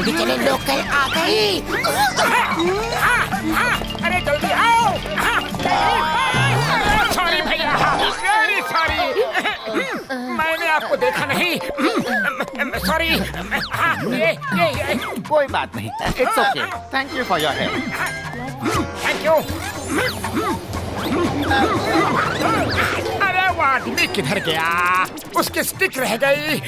जल्दी चलो, लोकल आ गई। अरे जल्दी आओ। सॉरी भैया, वेरी सॉरी, मैंने आपको देखा नहीं। सॉरी। कोई बात नहीं, it's okay. Thank you for your help. Thank you. अरे वो आदमी किधर गया? उसकी स्टिक रह गई।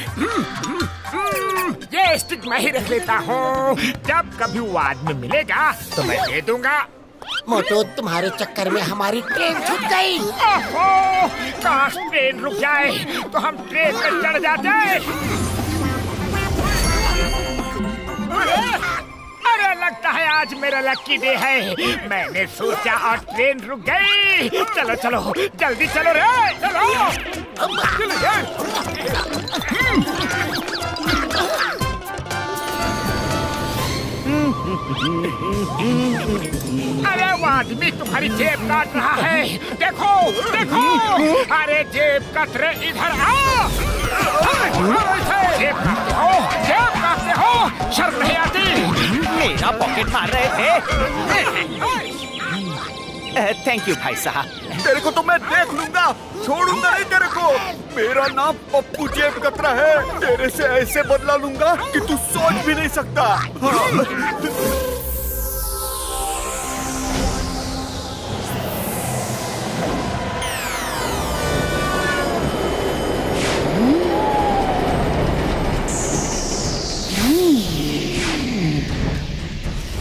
ये स्टिक मैं ही रख लेता हूँ। जब कभी वो आदमी मिलेगा तो मैं दे दूंगा। मोटू, तुम्हारे चक्कर में हमारी ट्रेन छूट गई। ओहो, काश ट्रेन रुक जाए तो हम ट्रेन पर चढ़ जाते। अरे लगता है आज मेरा लकी डे है। मैंने सोचा और ट्रेन रुक गई। चलो चलो जल्दी चलो रे, चलो। अरे वो आदमी तुम्हारी जेब काट रहा है। देखो देखो, अरे जेब कतरे इधर आओ। जेब काटते हो, जेब काटते हो, शर्म नहीं आती? मेरा पॉकेट मार रहे थे। थैंक यू भाई साहब। तेरे को तो मैं देख लूंगा, छोड़ूंगा नहीं तेरे को। मेरा नाम पप्पू जेब कतरा है। तेरे से ऐसे बदला लूंगा कि तू सोच भी नहीं सकता।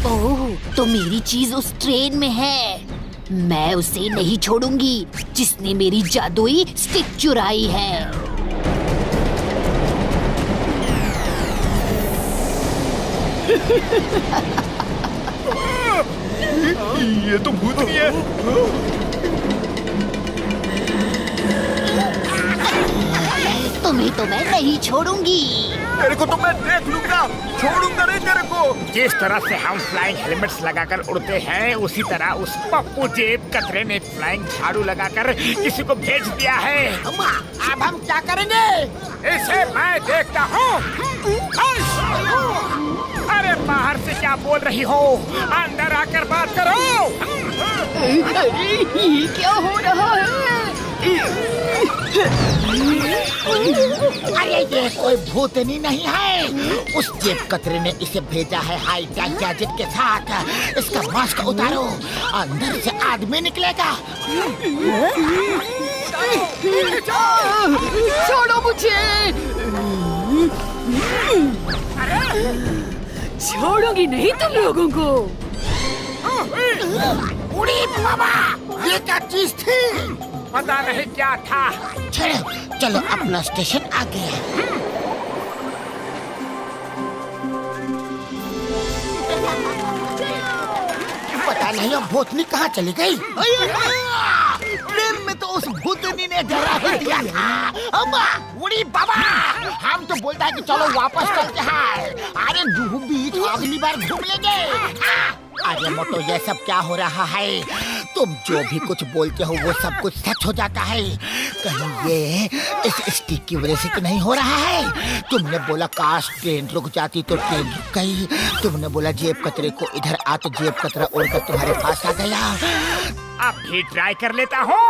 ओह, तो मेरी चीज उस ट्रेन में है। मैं उसे नहीं छोड़ूंगी जिसने मेरी जादुई स्टिक चुराई है। ये तो भूतनी है। तुम्हें तो मैं नहीं छोड़ूंगी। तेरे को तो मैं देख लूंगा, छोड़ूंगा नहीं तेरे को। जिस तरह से हम फ्लाइंग हेलमेट्स लगाकर उड़ते हैं, उसी तरह उस पप्पू जेब कतरे ने फ्लाइंग झाड़ू लगाकर किसी को भेज दिया है। अब हम क्या करेंगे? इसे मैं देखता हूँ। अरे बाहर से क्या बोल रही हो? अंदर आकर बात करो। अरे ये क्या हो रहा है? अरे ये कोई भूतनी नहीं है। उस जेब कतरे ने इसे भेजा है हाई टेक गैजेट के साथ। इसका मास्क उतारो, अंदर से आदमी निकलेगा। छोड़ो मुझे। छोड़ूंगी नहीं तुम लोगों को। उड़ी बाबा, ये क्या चीज थी? पता नहीं क्या था। चलो चलो, अपना स्टेशन आ गया। पता नहीं अब भूतनी कहाँ चली गई। ट्रेन में तो उस भूतनी ने डरा ही दिया था। अम्मा, उड़ी बाबा, हम तो बोलता है कि चलो वापस चलते हैं। अरे जुहू बीच अगली बार घूम लेंगे। अरे मोटो, ये सब क्या हो रहा है? तुम जो भी कुछ बोलते हो वो सब कुछ सच हो जाता है। कहीं ये इस स्टिक की वजह से तो नहीं हो रहा है? तुमने बोला काश ट्रेन रुक जाती तो ट्रेन रुक गई। तुमने बोला जेब कतरे को इधर आ तो जेब कतरा उड़कर तुम्हारे पास आ गया। अब भी ट्राई कर लेता हूँ।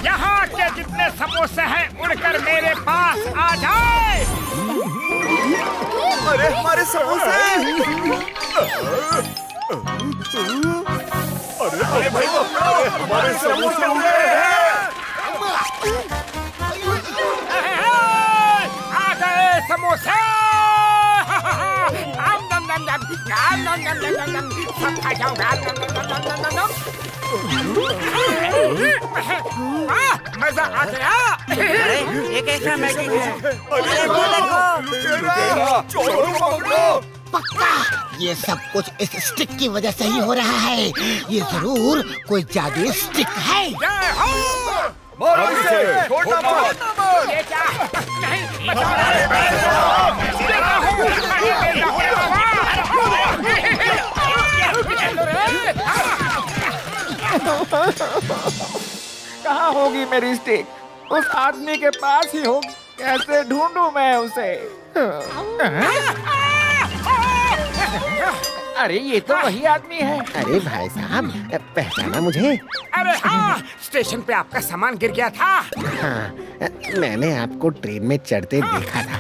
यहाँ के जितने समोसे हैं उड़कर मेरे पास आ जाए। अरे हमारे समोसे। अरे भाई, हमारे समोसे उड़े हैं। आ गए समोसे। सब खा जाऊंगा। मजा आ गया। एक एक्स्ट्रा मैगी है। पक्का ये सब कुछ इस स्टिक की वजह से ही हो रहा है। ये जरूर कोई जादुई स्टिक है। ये क्या? नहीं, कहाँ होगी मेरी स्टिक? उस आदमी के पास ही होगी। कैसे ढूंढूं मैं उसे? अरे ये तो वही आदमी है। अरे भाई साहब, पहचाना मुझे? अरे हाँ, स्टेशन पे आपका सामान गिर गया था। हाँ, मैंने आपको ट्रेन में चढ़ते देखा था,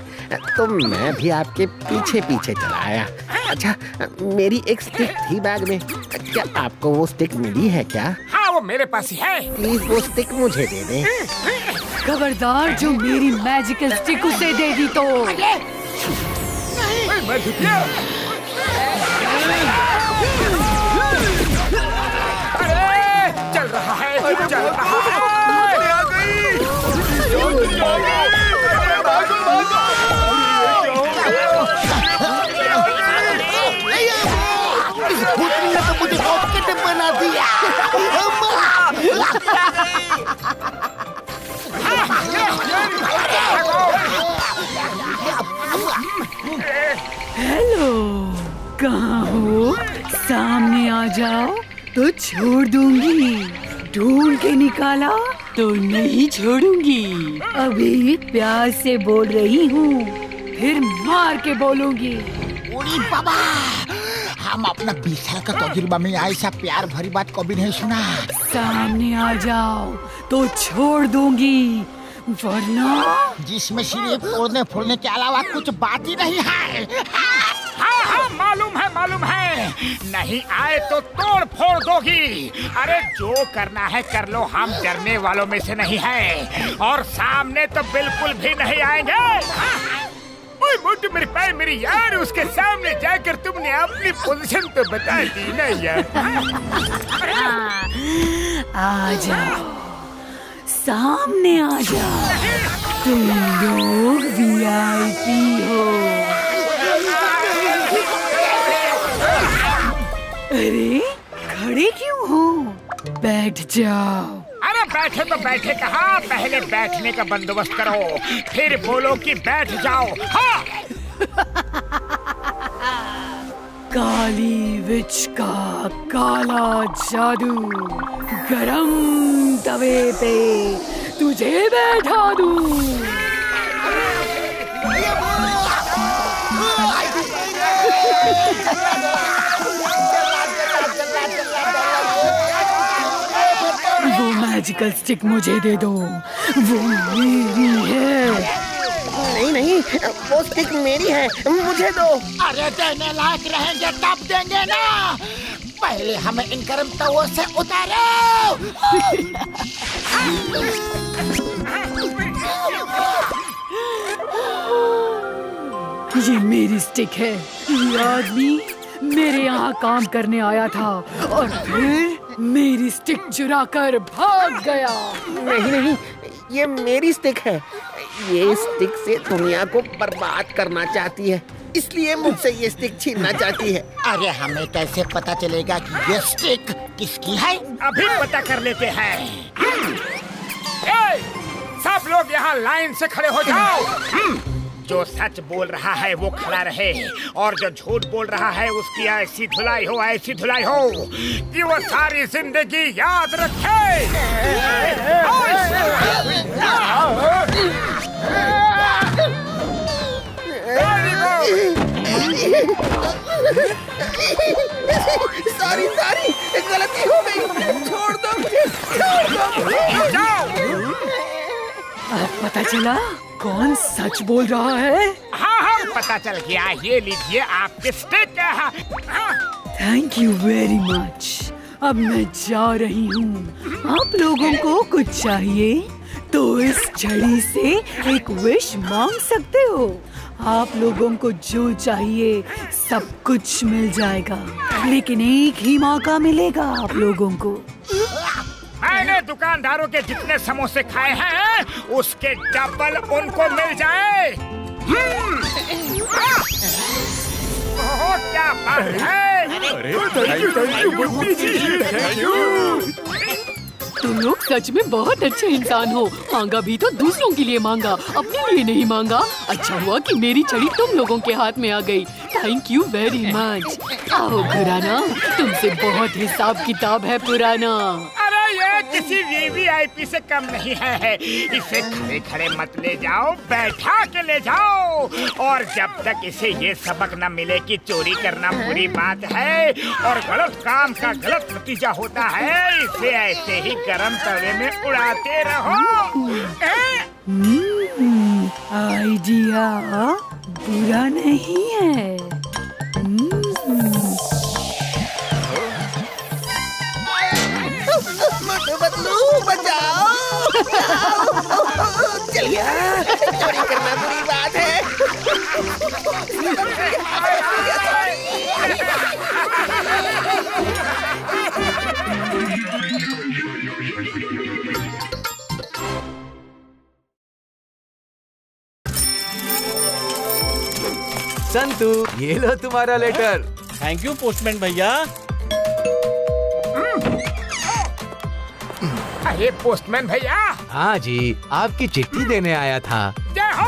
तो मैं भी आपके पीछे पीछे चला आया। अच्छा, मेरी एक स्टिक थी बैग में, क्या आपको वो स्टिक मिली है क्या? हाँ, वो मेरे पास ही है। प्लीज वो स्टिक मुझे दे दें। खबरदार, जो मेरी मैजिकल स्टिक उसे दे दी तो। अरे चल रहा है, चल रहा है। आ गई। भागो भागो। भूतनी ने तो मुझे रॉकेट बना दिया। हेलो, कहाँ हो? सामने आ जाओ तो छोड़ दूंगी, ढूंढ के निकाला तो नहीं छोड़ूंगी। अभी प्यार से बोल रही हूँ, फिर मार के बोलूंगी। उड़ी बाबा, हम अपना 20 साल का तजुर्बा में ऐसा प्यार भरी बात कभी नहीं सुना। सामने आ जाओ तो छोड़ दूंगी, वरना जिसमें सिर्फ तोड़ने फोड़ने के अलावा कुछ बात ही नहीं है। हाँ हाँ, मालूम है। नहीं आए तो तोड़ फोड़ दोगी। अरे जो करना है कर लो, हम डरने वालों में से नहीं है, और सामने तो बिल्कुल भी नहीं आएंगे। ओए मोटू मेरे पैर मेरी यार, उसके सामने जाकर तुमने अपनी पोजीशन तो बता दी ना यार। आ जाओ, सामने आ जाओ, तुम लोग VIP हो। अरे खड़े क्यों हो? बैठ जाओ। अरे बैठे तो बैठे कहाँ, पहले बैठने का बंदोबस्त करो, फिर बोलो कि बैठ जाओ। हाँ। काली विच का काला जादू, गरम तवे पे तुझे बैठा दूं। वो मैजिकल स्टिक मुझे दे दो, वो मेरी है। नहीं, वो स्टिक मेरी है, मुझे दो। अरे देने लायक रहेंगे तब देंगे ना, पहले हमें इन गर्म तवों से उतारो। ये मेरी स्टिक है। ये आदमी मेरे यहाँ काम करने आया था और फिर मेरी स्टिक चुरा कर भाग गया। नहीं, ये मेरी स्टिक है। ये स्टिक से दुनिया को बर्बाद करना चाहती है, इसलिए मुझसे ये स्टिक छीनना चाहती है। अरे हमें कैसे पता चलेगा कि ये स्टिक किसकी है? अभी पता कर लेते हैं। ए, सब लोग यहाँ लाइन से खड़े हो जाओ। जो सच बोल रहा है वो खड़ा रहे, और जो झूठ बोल रहा है उसकी ऐसी धुलाई हो कि वो सारी जिंदगी याद रखे। सॉरी, गलती हो गई, छोड़ दो मुझे, अब पता चला कौन सच बोल रहा है? हाँ, पता चल गया। ये लीजिए आपके stick. Thank you very much. अब मैं जा रही हूँ। आप लोगों को कुछ चाहिए तो इस छड़ी से एक विश मांग सकते हो। आप लोगों को जो चाहिए सब कुछ मिल जाएगा, लेकिन एक ही मौका मिलेगा आप लोगों को। मैंने दुकानदारों के जितने समोसे खाए हैं उसके डबल उनको मिल जाए। ओह, क्या बात है। तुम लोग सच में बहुत अच्छे इंसान हो। मांगा भी तो दूसरों के लिए मांगा, अपने लिए नहीं मांगा। अच्छा हुआ कि मेरी छड़ी तुम लोगों के हाथ में आ गई। Thank you very much. आओ पुराना, तुमसे बहुत हिसाब किताब है पुराना। अरे ये किसी वीवीआईपी से कम नहीं है। इसे खड़े खड़े मत ले जाओ, बैठा के ले जाओ। और जब तक इसे ये सबक न मिले कि चोरी करना बुरी बात है और गलत काम का गलत नतीजा होता है, इसे ऐसे ही गरम तवे में उड़ाते रहो। आइडिया बुरा नहीं है। बदलू बचाओ। चलिए, चोरी करना बुरी बात है। संतू, ये लो तुम्हारा लेटर। थैंक यू पोस्टमैन भैया। अरे पोस्टमैन भैया। हाँ जी, आपकी चिट्ठी देने आया था। जय हो।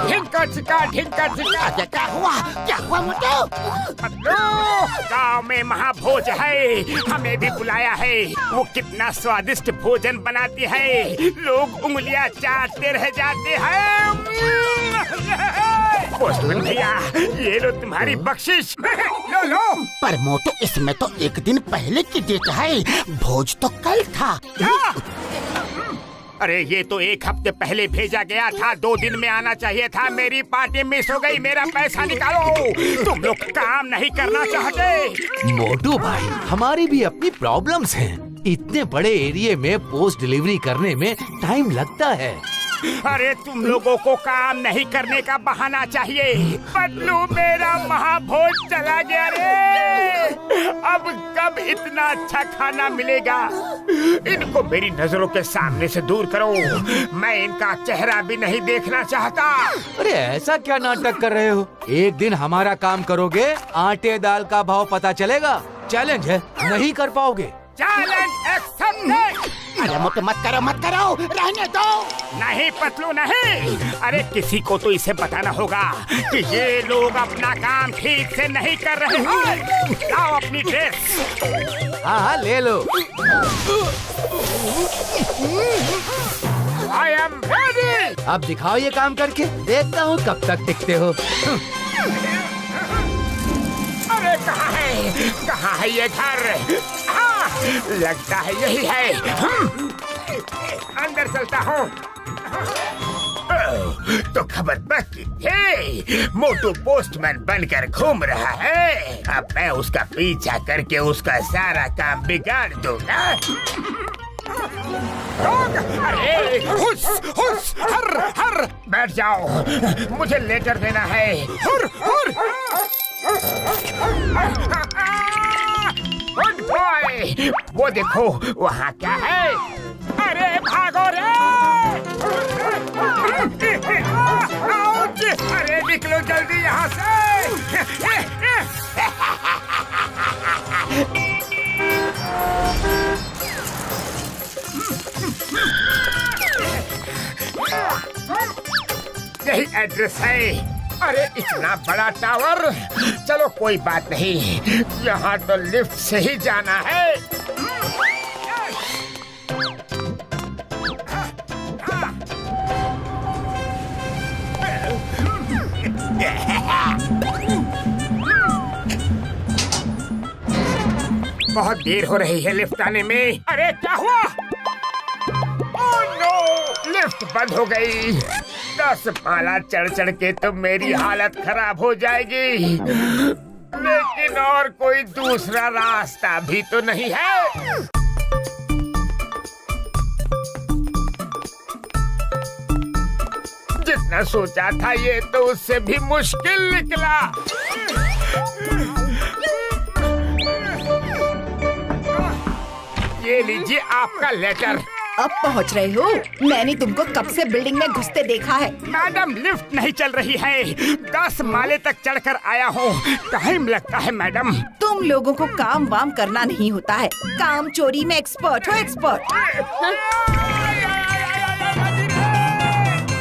ढिंका चिका क्या हुआ मोटू? गाँव में महाभोज है, हमें भी बुलाया है। वो कितना स्वादिष्ट भोजन बनाती है, लोग उंगलियां चाटते रह जाते हैं। पोस्टमैन भैया, ये लो तुम्हारी बख्शिश। लो। पर मोटू, इसमें तो एक दिन पहले की डेट है, भोज तो कल था। अरे ये तो एक हफ्ते पहले भेजा गया था, 2 दिन में आना चाहिए था। मेरी पार्टी मिस हो गई, मेरा पैसा निकालो। तुम लोग काम नहीं करना चाहते। मोटू भाई, हमारी भी अपनी प्रॉब्लम्स हैं। इतने बड़े एरिया में पोस्ट डिलीवरी करने में टाइम लगता है। अरे तुम लोगों को काम नहीं करने का बहाना चाहिए। बदलू, मेरा महाभोज चला गया रे। अब कब इतना अच्छा खाना मिलेगा? इनको मेरी नजरों के सामने से दूर करो। मैं इनका चेहरा भी नहीं देखना चाहता। अरे ऐसा क्या नाटक कर रहे हो? एक दिन हमारा काम करोगे, आटे दाल का भाव पता चलेगा। चैलेंज है, नहीं कर पाओगे। Challenge accepted. अरे मोटू, मत करो, रहने दो। नहीं पतलू, नहीं। अरे किसी को तो इसे बताना होगा कि ये लोग अपना काम ठीक से नहीं कर रहे हैं। लाओ अपनी ड्रेस। हाँ, ले लो। I am ready. अब दिखाओ ये काम करके, देखता हूँ कब तक टिकते हो। अरे कहाँ है ये घर? हाँ, लगता है यही है। अंदर चलता हूँ। तो खबर बाकी थे, मोटू पोस्टमैन बनकर घूम रहा है। अब मैं उसका पीछा करके उसका सारा काम बिगाड़ दूंगा। अरे हुस, हर बैठ जाओ, मुझे लेटर देना है। Good boy. वो देखो वहाँ क्या है? अरे भागो रे। आउच! अरे निकलो जल्दी यहाँ से। यही एड्रेस है। अरे इतना बड़ा टावर। चलो कोई बात नहीं, यहाँ तो लिफ्ट से ही जाना है। बहुत देर हो रही है लिफ्ट आने में। अरे क्या हुआ? ओह नो, लिफ्ट बंद हो गई। 10 माला चढ़ के तो मेरी हालत खराब हो जाएगी। लेकिन और कोई दूसरा रास्ता भी तो नहीं है। जितना सोचा था ये तो उससे भी मुश्किल निकला। ये लीजिए आपका लेटर। अब पहुंच रहे हो? मैंने तुमको कब से बिल्डिंग में घुसते देखा है। मैडम लिफ्ट नहीं चल रही है, 10 माले तक चढ़कर आया हूँ, टाइम लगता है मैडम। तुम लोगों को काम वाम करना नहीं होता है, काम चोरी में एक्सपर्ट हो, एक्सपर्ट।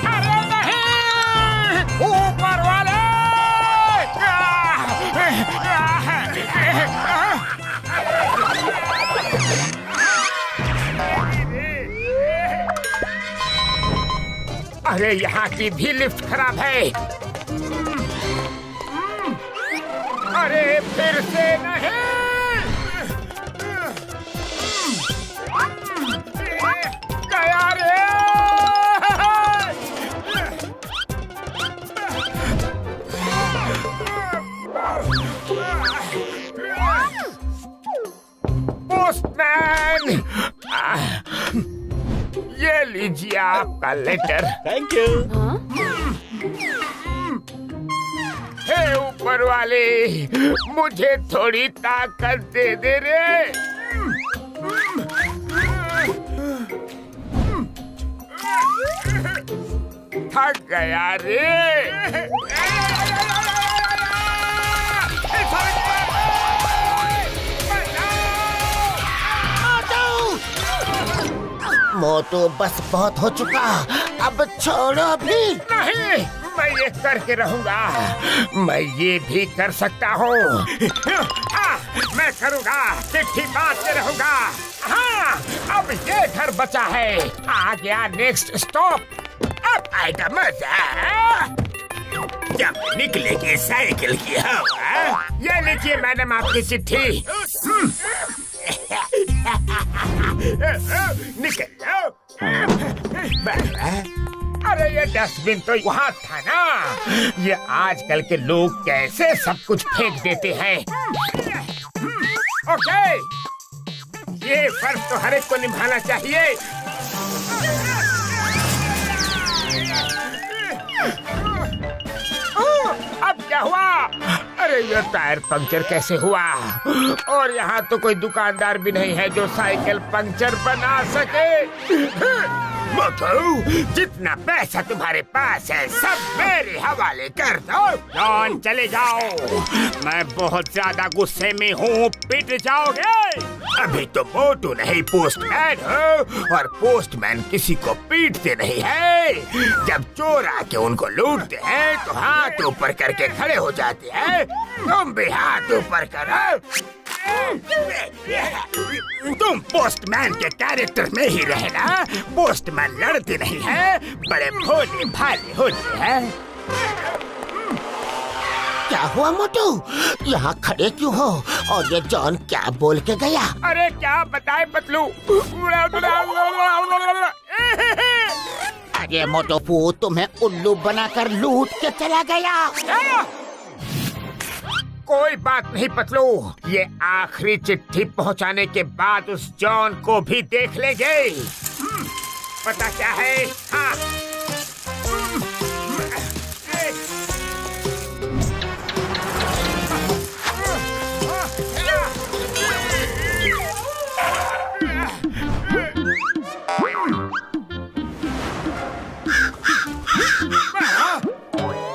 अरे नहीं, ऊपर वाले। अरे यहाँ की भी लिफ्ट खराब है। अरे फिर से नहीं। गया रे। पोस्टमैन, ये लीजिए आपका लेटर। Thank you. हे ऊपर वाले, मुझे थोड़ी ताकत दे दे रे। थक गया रे। मोटू बस बहुत हो चुका, अब छोड़ो भी। नहीं, मैं ये करके रहूंगा। मैं ये भी कर सकता हूँ। मैं करूँगा, चिट्ठी बांधते रहूंगा। हाँ, अब ये घर बचा है। आ गया नेक्स्ट स्टॉप। अब आएगा मजा जब निकलेगी साइकिल की हवा। ये लीजिए मैडम आपकी चिट्ठी। निकल जाओ। अरे ये डस्टबिन तो वहाँ था ना। ये आजकल के लोग कैसे सब कुछ फेंक देते हैं। ओके, ये फर्ज तो हर एक को निभाना चाहिए। अब क्या हुआ? अरे ये टायर पंक्चर कैसे हुआ? और यहाँ तो कोई दुकानदार भी नहीं है जो साइकिल पंक्चर बना सके। मोटू, जितना पैसा तुम्हारे पास है सब मेरे हवाले कर दो। जॉन चले जाओ, मैं बहुत ज्यादा गुस्से में हूँ, पिट जाओगे। अभी तो मोटू नहीं पोस्टमैन हो, और पोस्टमैन किसी को पीटते नहीं है। जब चोर आके उनको लूटते हैं तो हाथ ऊपर करके खड़े हो जाते हैं। तुम भी हाथ ऊपर करो। तुम पोस्टमैन के कैरेक्टर में ही रहना। पोस्टमैन लड़ते नहीं है, बड़े भोले भाले होते हैं। क्या हुआ मोटू, यहाँ खड़े क्यों हो? और ये जॉन क्या बोल के गया? अरे क्या बताए पतलू। अरे मोटू, वो तुम्हें उल्लू बनाकर लूट के चला गया। कोई बात नहीं पतलू, ये आखिरी चिट्ठी पहुंचाने के बाद उस जॉन को भी देख लेंगे। पता क्या है? हाँ।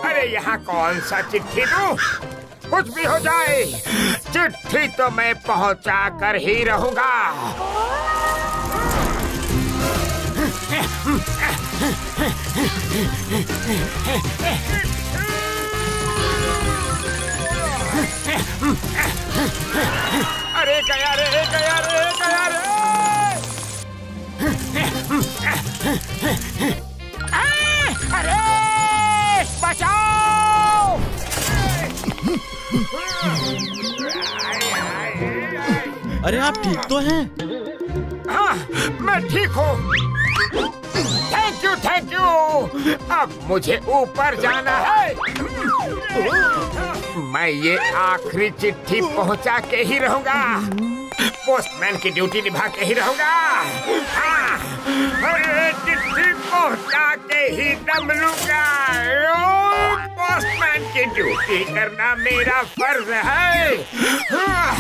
अरे यहाँ कौन सा चिट्ठी दूं? कुछ भी हो जाए, चिट्ठी तो मैं पहुंचा कर ही रहूंगा। अरे गया रे, गया रे, गया रे। अरे बचाओ। अरे आप ठीक तो हैं? हाँ, मैं ठीक हूँ। Thank you, thank you. अब मुझे ऊपर जाना है। मैं ये आखिरी चिट्ठी पहुँचा के ही रहूँगा। पोस्टमैन की ड्यूटी निभा के ही रहूँगा। हाँ, अरे चिट्ठी पहुँचा के ही दम लूँगा। पोस्टमैन की ड्यूटी करना मेरा फर्ज है। हाँ।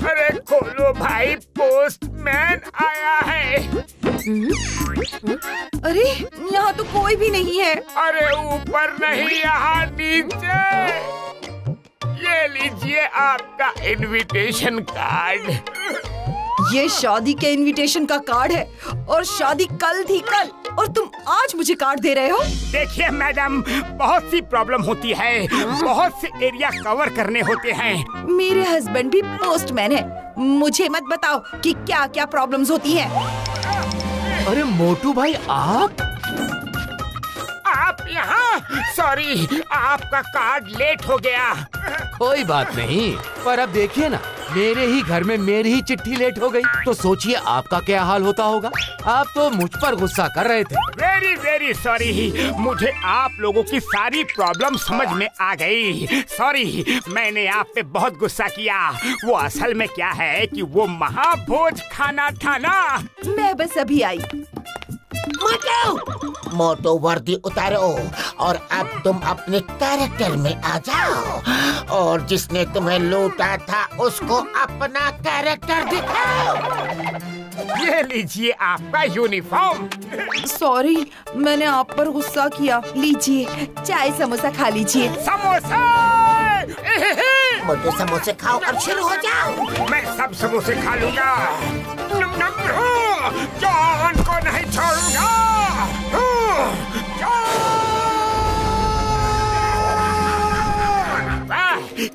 अरे खोलो भाई, पोस्टमैन आया है। अरे यहाँ तो कोई भी नहीं है। अरे ऊपर नहीं, यहाँ नीचे। ये लीजिए आपका इनविटेशन कार्ड। ये शादी के इनविटेशन का कार्ड है, और शादी कल थी कल, और तुम आज मुझे कार्ड दे रहे हो। देखिए मैडम, बहुत सी प्रॉब्लम होती है, बहुत से एरिया कवर करने होते हैं। मेरे हस्बैंड भी पोस्टमैन है, मुझे मत बताओ कि क्या क्या प्रॉब्लम्स होती हैं। अरे मोटू भाई, आप आप यहाँ? सॉरी, आपका कार्ड लेट हो गया। कोई बात नहीं, पर अब देखिए ना, मेरे ही घर में मेरी ही चिट्ठी लेट हो गई, तो सोचिए आपका क्या हाल होता होगा। आप तो मुझ पर गुस्सा कर रहे थे। वेरी वेरी सॉरी, मुझे आप लोगों की सारी प्रॉब्लम समझ में आ गई। सॉरी, मैंने आप पे बहुत गुस्सा किया। वो असल में क्या है कि वो महाभोज खाना था ना। मैं बस अभी आई। मोटो वर्दी उतारो और अब तुम अपने कैरेक्टर में आ जाओ और जिसने तुम्हें लूटा था उसको अपना कैरेक्टर दिखाओ। ये लीजिए आपका यूनिफॉर्म। सॉरी, मैंने आप पर गुस्सा किया। लीजिए, चाय समोसा खा लीजिए। समोसा! मोटे समोसे खाओ और शुरू हो जाओ। मैं सब समोसे खा लूंगा। जॉन को नहीं छोड़ूंगा।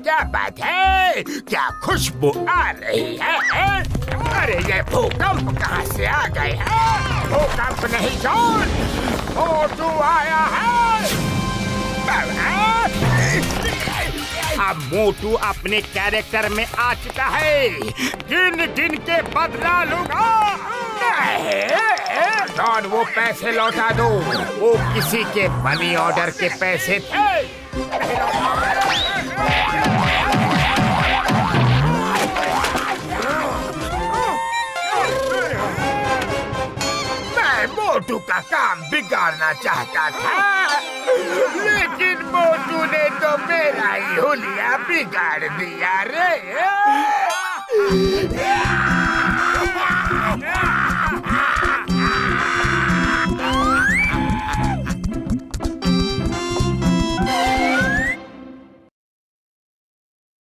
क्या बात है, क्या खुशबू आ रही है? अरे ये भूकंप कहाँ से आ गए हैं? भूकंप नहीं जॉन, मोटू आया है। अब मोटू अपने कैरेक्टर में आ चुका है। गिन गिन के बदला लूंगा। जॉन, वो पैसे लौटा दो, वो किसी के मनी ऑर्डर के पैसे थे। मैं मोटू का काम बिगाड़ना चाहता था, लेकिन मोटू ने तो मेरा ही हुलिया बिगाड़ दिया रे।